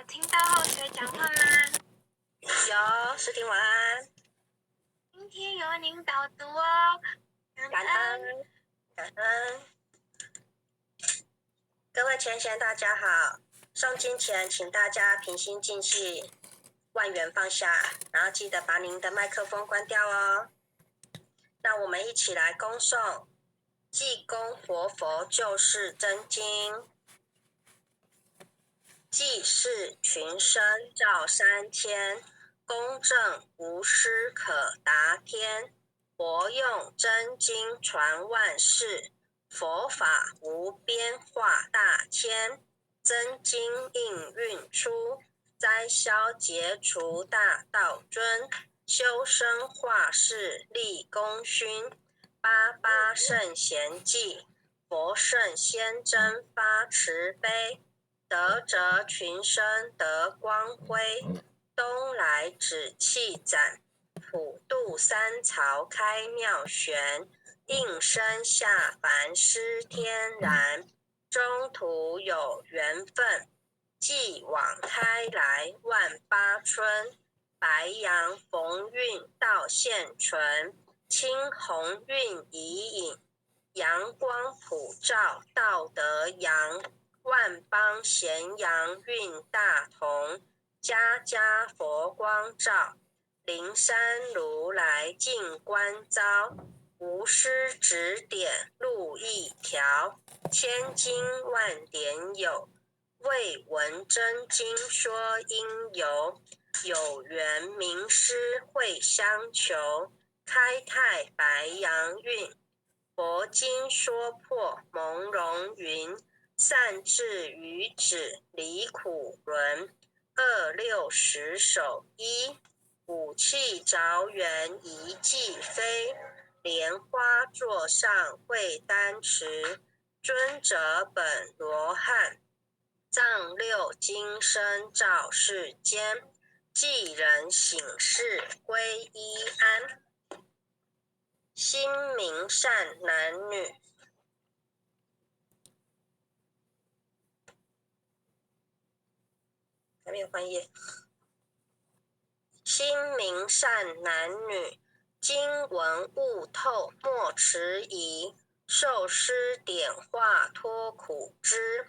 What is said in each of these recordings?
听到后学讲话吗？有，诗婷晚安。今天由您导读哦，感恩，感恩。各位前贤大家好，诵经前请大家平心静气，万缘放下，然后记得把您的麦克风关掉哦。让我们一起来恭诵《济公活佛救世真经》。济世群生照三千，公正无私可达天。活用真经传万世，佛法无边化大千。真经应运出，灾消解除大道尊。修身化世立功勋，八八圣贤记，佛圣先真发慈悲。德泽群生得光辉，东来紫气展，普渡三朝开妙玄。应身下凡施天然，中途有缘分，继往开来万八春。白杨逢运道现存，青红运已隐，阳光普照道德扬。万邦咸阳运大同，家家佛光照。灵山如来净观照，无私指点路一条。千经万典有，未闻真经说因由。有缘名师会相求，开泰白杨运。佛经说破蒙容云，善智愚子离苦轮。二六十手一，武器着缘一骑飞。莲花座上会丹持，尊者本罗汉。藏六金身照世间，济人醒世归依安。心明善男女，还没有翻页。心明善男女，经文悟透莫迟疑。受师点化脱苦支，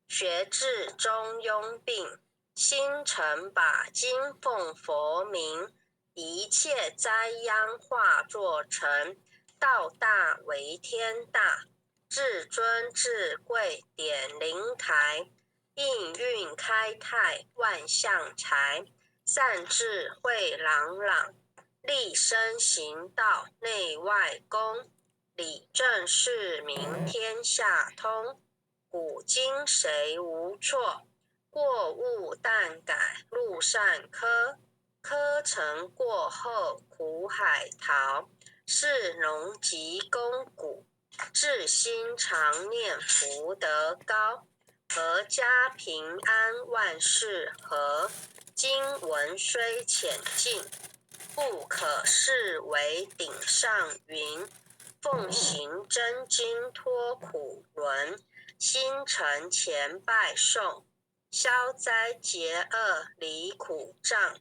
学至中庸病。心诚把经奉佛名，一切灾殃化作尘。道大为天大，至尊至贵点灵台。应运开泰万象财，善智慧朗朗。立身行道内外公，理正事明天下通。古今谁无错，过误但改路善科。科成过后苦海淘，是农及公谷，至心常念福德高。阖家平安万事和，经文虽浅近，不可视为顶上云。奉行真经脱苦轮，心诚前拜诵。消灾解厄离苦障，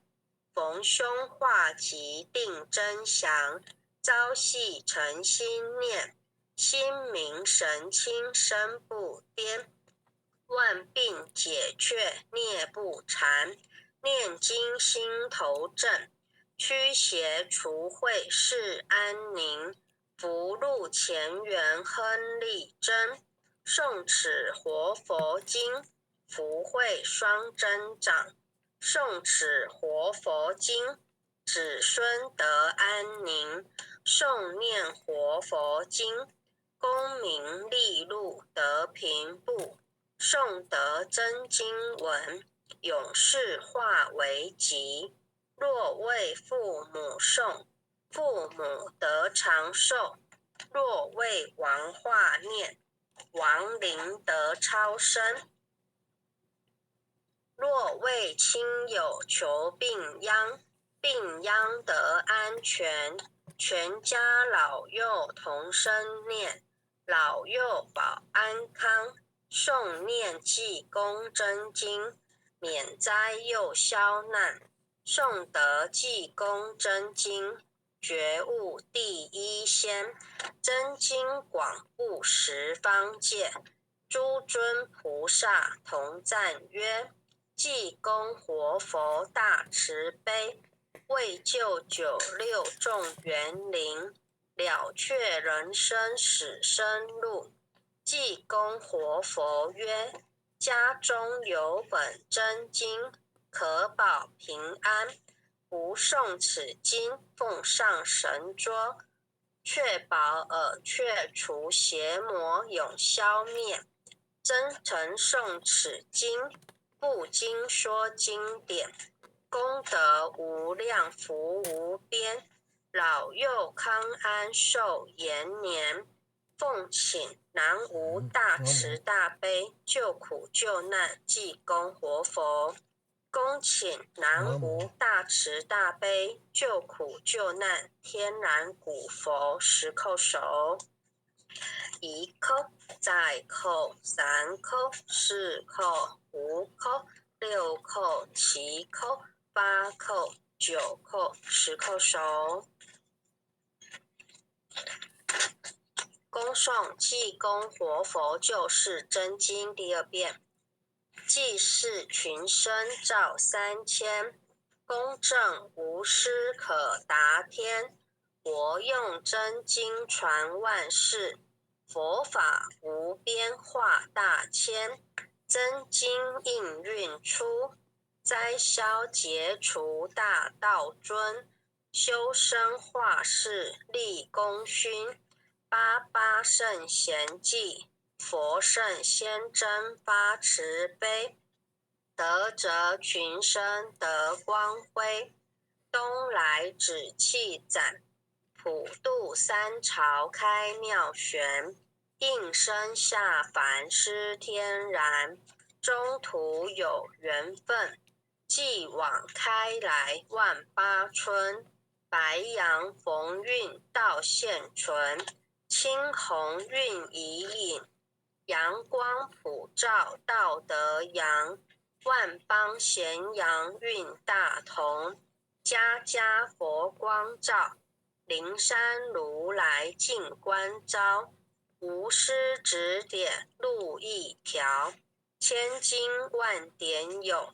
逢凶化吉定真祥。朝夕诚心念，心明神清身不颠。万病解却孽不缠，念经心头正。驱邪除秽世安宁，福禄前缘亨利贞。诵此活佛经，福慧双增长。诵此活佛经，子孙得安宁。诵念活佛经，功名利禄得平步。诵得真经文，永世化为吉。若为父母诵，父母得长寿；若为王化念，亡灵得超生；若为亲友求病殃，病殃得安全。全家老幼同生念，老幼保安康。诵念济公真经，免灾又消难。宋德济公真经，觉悟第一仙。真经广布十方界，诸尊菩萨同赞曰：济公活佛大慈悲，为救96众园灵，了却人生死生路。济公活佛曰：家中有本真经，可保平安。不诵此经，奉上神桌，确保耳却除邪魔永消灭。真诚诵此经，不经说经典，功德无量，福无边，老幼康安寿延年。奉请南无大慈大悲救苦救难济公活佛。恭请南无大慈大悲救苦救难天然古佛10叩首。1叩，再叩，3叩，4叩，5叩，6叩，7叩，8叩，9叩10叩首。恭诵济公活佛救世真经第2遍。济世群生照3000，公正无私可达天。活用真经传万世，佛法无边化大千。真经应运出，灾消劫除大道尊。修身化世立功勋，88圣贤记，佛圣先真发慈悲。德泽群生得光辉，东来紫气展，普渡三朝开妙玄。应身下凡施天然，中途有缘分，继往开来万八春。白杨逢运道现存，青红运已隐，阳光普照道德扬。万邦咸阳运大同，家家佛光照，灵山如来净观招。无师指点路一条，千经万典有，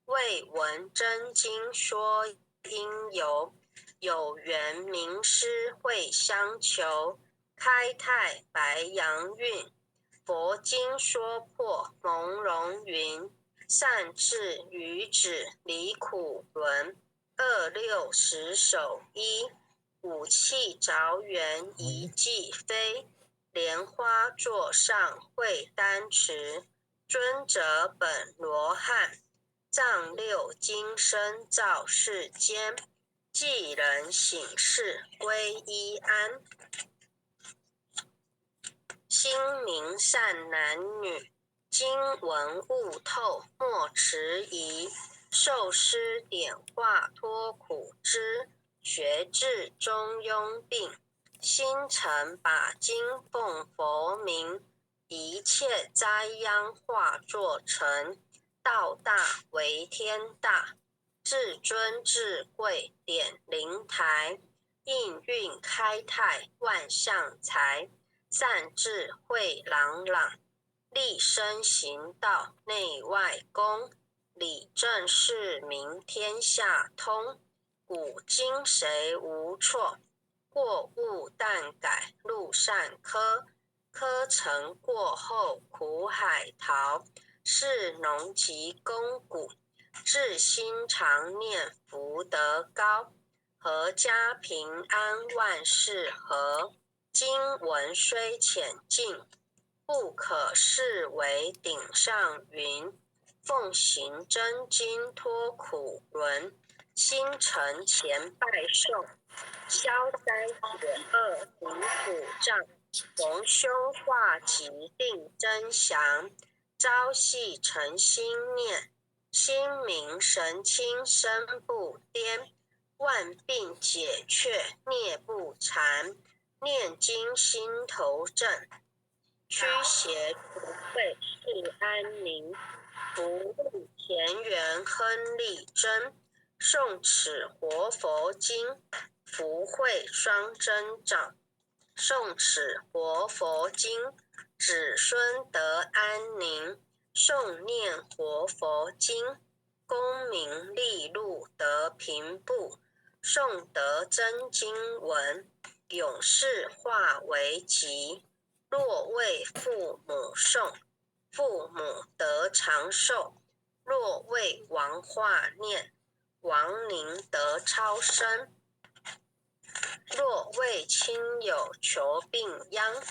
未闻真经说因由。有缘名师会相求，开泰白杨运，佛经说破蒙容云。善智愚子离苦轮，26十1，武器着缘一骑飞。莲花座上会丹池，尊者本罗汉，藏六金身照世间。济人醒世归依安，心明善男女，经文悟透莫迟疑。受师点化脱苦支，学至中庸病。心诚把经奉佛名，一切灾殃化作尘。道大为天大，至尊至贵点灵台。应运开泰万象财，善智慧朗朗。立身行道内外公，理正事明天下通。古今谁无错，过误但改路善科。科成过后苦海淘，是农及功谷，至心常念福德高。阖家平安万事和，经文虽浅近，不可视为顶上云。奉行真经脱苦轮，心诚前拜诵，消灾解厄离苦障。重修化疾定真祥，朝夕诚心念，心明神清身不颠。万病解却孽不缠，念经心头正，驱邪除秽是安宁。福禄田园亨利贞，诵此活佛经，福慧双增长。诵此活佛经，子孙得安宁。诵念活佛经，功名利禄得平步。诵得真经文，永世化为吉。若为父母诵，父母得长寿；若为王化念，亡灵得超生；若为亲友求病殃，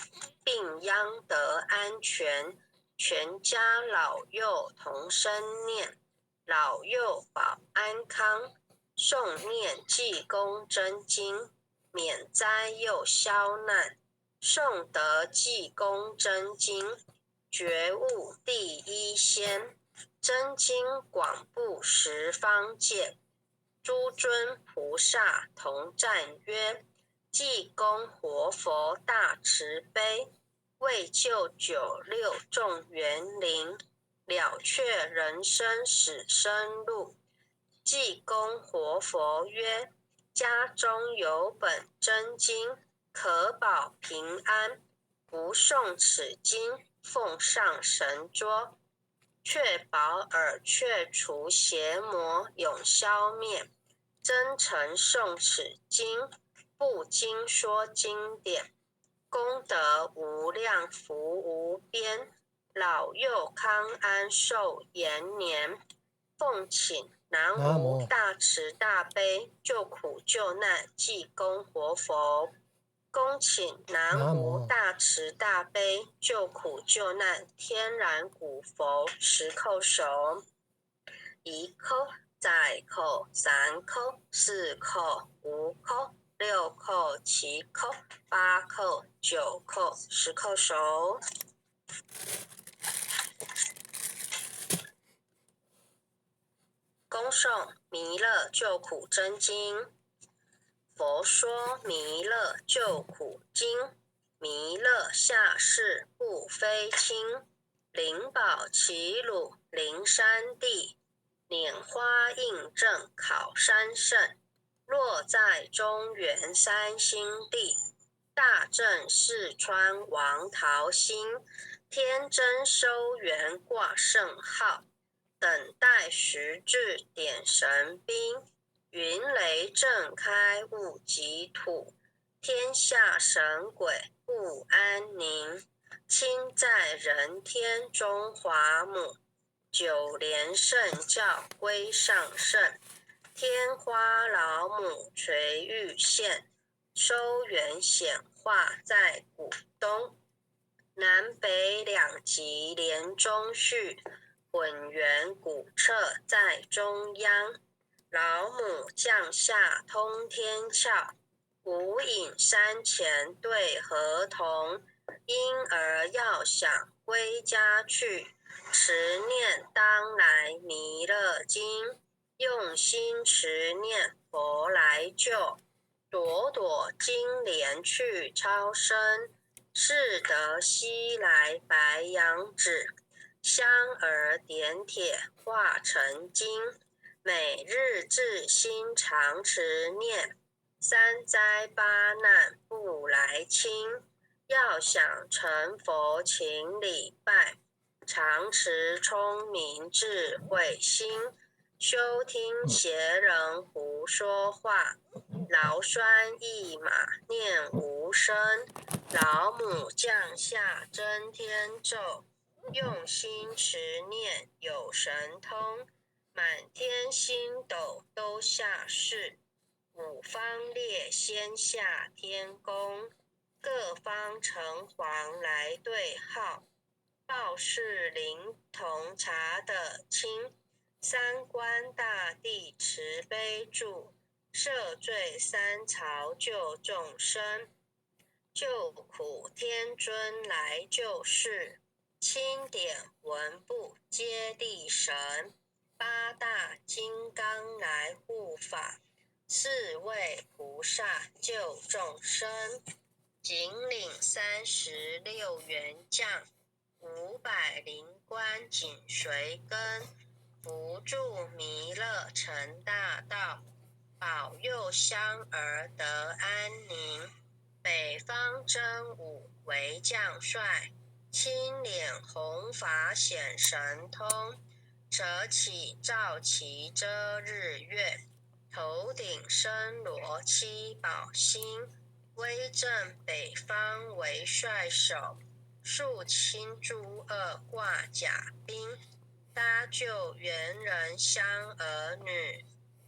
病殃得安全。全家老幼同生念，老幼保安康。诵念济公真经，免灾又消难。诵得济公真经，觉悟第一仙。真经广布十方界，诸尊菩萨同赞曰：济公活佛大慈悲，为救九六众园灵，了却人生死生路。济公活佛曰：家中有本真经，可保平安。不诵此经，奉上神桌，确保耳却除邪魔，永消灭。真诚诵此经，不经说经典，功德无量，福无边，老幼康安寿延年。奉请南无大慈大悲救苦救难济公活佛，恭请南无大慈大悲救苦救难天然古佛10叩首，1叩、2叩、3叩、4叩、5叩、6叩、7叩、8叩、9叩，10叩首。恭诵弥勒救苦真经。佛说弥勒救苦经，弥勒下世不非轻。灵宝齐鲁灵山地，拈花印证考山胜。落在中原三星地，大正四川王桃心。天真收元挂圣号，等待时至点神兵。云雷震开物极土，天下神鬼不安宁。亲在人天中华母，九莲圣教归上圣。天花老母垂玉线，收元显化在古东。南北两极连中续，混元古彻在中央。老母降下通天窍，无影山前对河童。婴儿要想归家去，持念当来弥勒经。用心持念佛来救，朵朵金莲去超生。是得西来白羊子，香儿点铁化成金。每日自心常持念，三灾八难不来侵。要想成佛请礼拜，常持聪明智慧心。休听邪人胡说话，劳酸一马念无声。老母降下真天咒，用心持念有神通。满天星斗都下世，五方列仙下天宫。各方城隍来对号，报事灵童查得清。三官大帝慈悲助，赦罪三朝救众生。救苦天尊来救世，钦点文部接力神。八大金刚来护法，四位菩萨救众生。仅领36元将，500灵观紧随跟，扶助弥勒成大道，保佑香儿得安宁。北方真武为将帅，青脸红发显神通，折起罩旗遮日月，头顶身罗七宝星，威震北方为帅首，肃清诸恶挂甲兵，搭救猿人香儿女，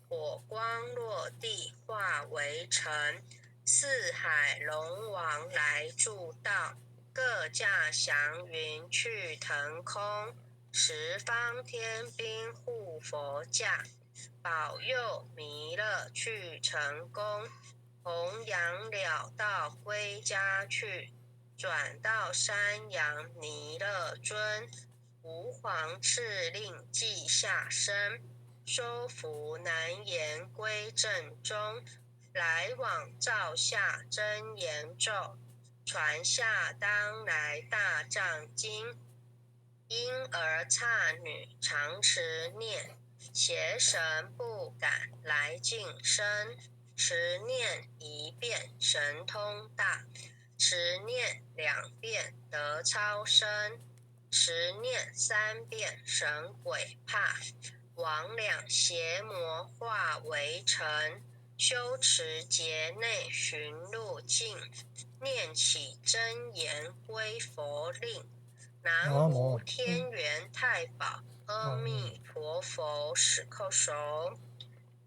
火光落地化为尘，四海龙王来助道，各驾祥云去腾空，十方天兵护佛驾，保佑弥勒去成功，弘扬了道归家去，转到山阳弥勒尊，吾皇敕令记下生，收服难言归正中，来往照下真言咒，传下当来大藏经，婴儿刹女常持念，邪神不敢来近身，持念一遍神通大，持念2遍得超生，持念3遍神鬼怕，魍魉邪魔化为尘，修持劫内寻路径，念起真言归佛令。南无天元太保阿弥陀佛，10叩首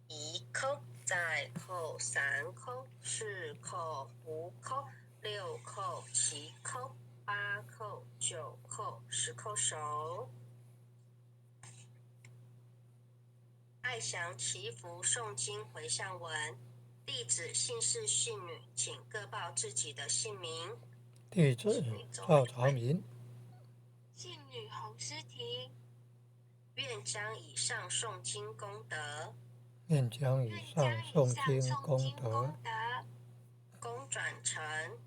，1叩，再叩，3叩，4叩，5叩，6叩，7叩，8叩，9叩，10叩首。爱祥祈福诵经回向文，弟子姓氏姓女，请各报自己的姓名。弟子赵朝明，姓女洪诗婷，愿将以上诵经功德，愿将以上诵经功德，功转成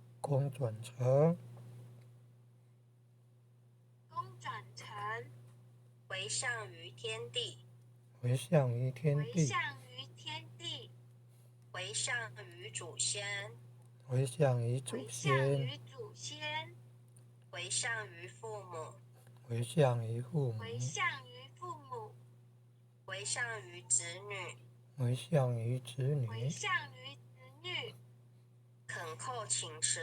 回向于天地，回向于天地，回向于祖先，回向于祖先，回向于父母，回向于父母，回向于子女，回向于子女，恳叩请辞，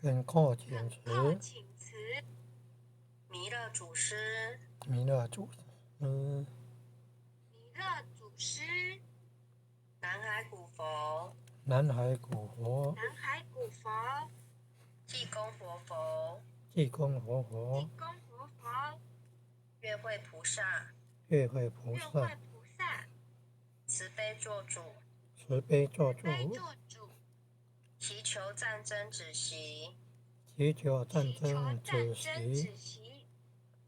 恳叩请辞，弥勒祖师，弥勒祖师，南海古佛，南海古佛，济公活佛，济公活佛，月慧菩萨，月慧菩萨，慈悲做主，慈悲做主，祈求战争止息，祈求战争止息，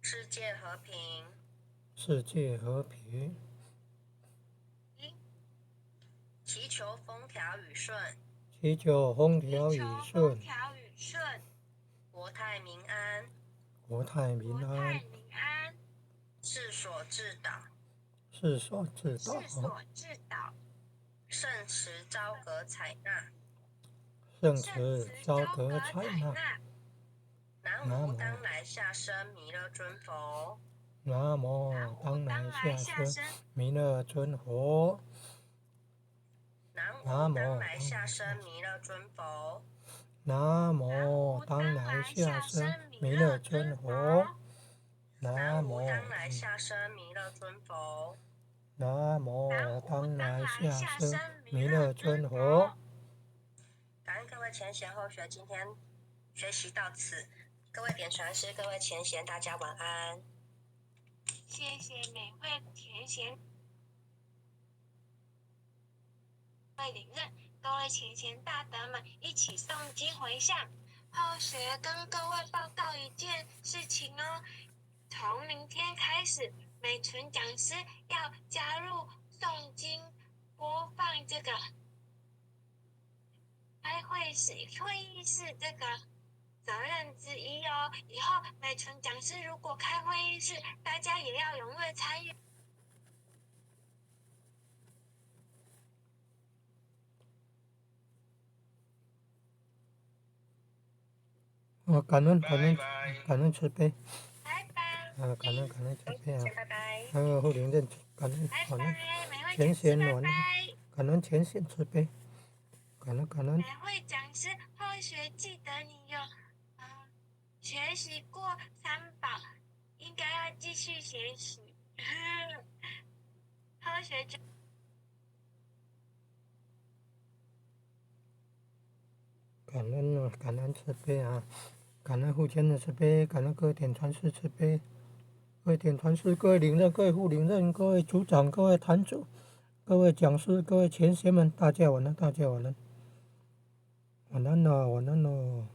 世界和平，世界和平，祈求风调雨顺，祈求风调雨顺，国泰民安，国泰民安，世所自导，世所自导，圣慈昭格采纳，圣慈昭格采纳。南无当来下生弥勒尊佛，南无当来下生弥勒尊佛，南无当来下生弥勒尊佛，南无当来下生弥勒尊佛，南无当来下生弥勒尊佛，南无当来下生弥勒尊佛。感恩各位前贤后学，今天学习到此。各位点传师，各位前贤，大家晚安。谢谢每位前贤领任，各位前贤大德们一起诵经回向。后学跟各位报告一件事情哦，从明天开始，美纯讲师要加入诵经播放这个会议室这个责任之一哦。以后美纯讲师如果开会议室，大家也要踊跃参与。感恩慈悲，拜拜。感恩慈悲啊，拜拜。护灵认主，感恩拜感恩拜，美惠前讲师，拜贤暖，拜。感恩前贤慈悲，感恩美惠讲师，后学记得你有学习过三宝，应该要继续学习。后学就感恩慈悲啊，感恩护签的慈悲，感恩各位点传师慈悲，各位点传师，各位领任，各位护领任，各位组长，各位坛主，各位讲师，各位前贤们，大家晚安，大家晚安，晚安喽，晚安喽。